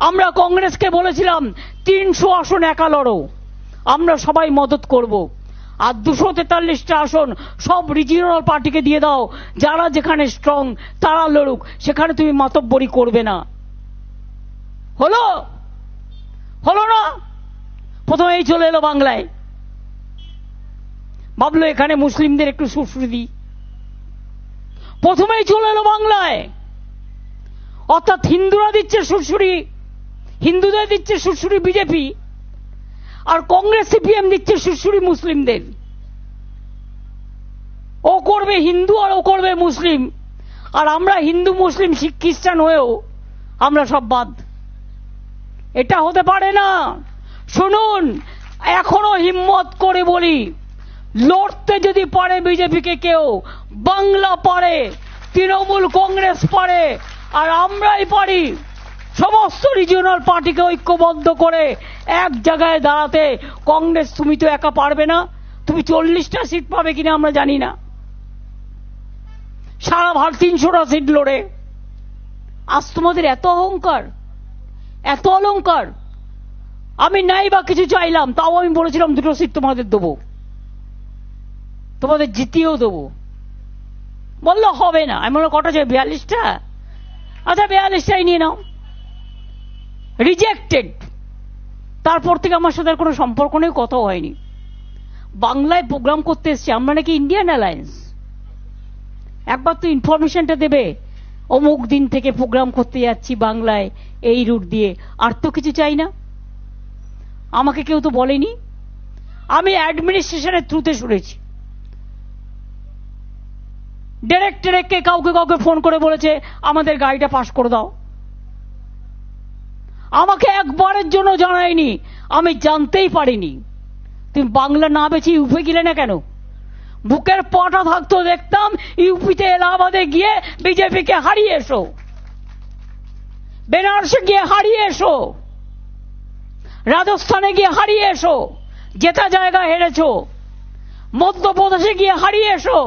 আমরা কংগ্রেসকে বলেছিলাম 300 আসন একা লড়ো, আমরা সবাই মদত করব, আর 243টা আসন সব রিজিওনাল পার্টিকে দিয়ে দাও, যারা যেখানে স্ট্রং তারা লড়ুক, সেখানে তুমি মাতব্বরি করবে না। হলো হলো না? প্রথমেই চলে এলো বাংলায়, ভাবলো এখানে মুসলিমদের একটু সুরসুরি দিই, প্রথমেই চলে এলো বাংলায়। অর্থাৎ হিন্দুরা দিচ্ছে সুরসুরি, হিন্দুদের দিচ্ছে সুরসুরি বিজেপি, আর কংগ্রেস সিপিএম দিচ্ছে সুরসুরি মুসলিমদের। ও করবে হিন্দু আর ও করবে মুসলিম, আর আমরা হিন্দু মুসলিম শিখ খ্রিস্টান হয়েও আমরা সব বাদ। এটা হতে পারে না। শুনুন, এখনো হিম্মত করে বলি, লড়তে যদি পারে বিজেপিকে কেউ, বাংলা পারে, তৃণমূল কংগ্রেস পারে, আর আমরাই পারি সমস্ত রিজিওনাল পার্টিকে ঐক্যবদ্ধ করে এক জায়গায় দাঁড়াতে। কংগ্রেস তুমি তো একা পারবে না, তুমি 40টা সিট পাবে কিনা আমরা জানি না, সারা ভারত 300টা সিট লড়ে। আজ তোমাদের এত অহংকার, এত অলংকার। আমি নাই বা কিছু চাইলাম, তাও আমি বলেছিলাম 2টো সিট তোমাদের দেবো, তোমাদের জিতিয়েও দেবো। বললো হবে না। আমি বললাম কটা চাই? 42টা। আচ্ছা 42টাই নিয়ে নাও। রিজেক্টেড। তারপর থেকে আমার সাথে কোনো সম্পর্ক নেই, কথাও হয়নি। বাংলায় প্রোগ্রাম করতে এসছি, আমরা নাকি ইন্ডিয়ান অ্যালায়েন্স। একবার তো ইনফরমেশনটা দেবে, অমুক দিন থেকে প্রোগ্রাম করতে যাচ্ছি বাংলায় এই রুট দিয়ে, আর তো কিছু চাই না। আমাকে কেউ তো বলেনি, আমি অ্যাডমিনিস্ট্রেশনের থ্রুতে শুনেছি। ডিরেক্টরকে কাউকে কাউকে ফোন করে বলেছে আমাদের গাড়িটা পাস করে দাও। আমাকে একবারের জন্য জানায়নি, আমি জানতেই পারিনি। তুমি বাংলা না বেছে ইউপি গেলে না কেন? বুকের পাটা থাকতো দেখতাম ইউপিতে এলাহাবাদে গিয়ে বিজেপিকে হারিয়ে এসো, বেনারসে গিয়ে হারিয়ে এসো, রাজস্থানে গিয়ে হারিয়ে এসো, জেতা জায়গা হেরেছো, মধ্যপ্রদেশে গিয়ে হারিয়ে এসো।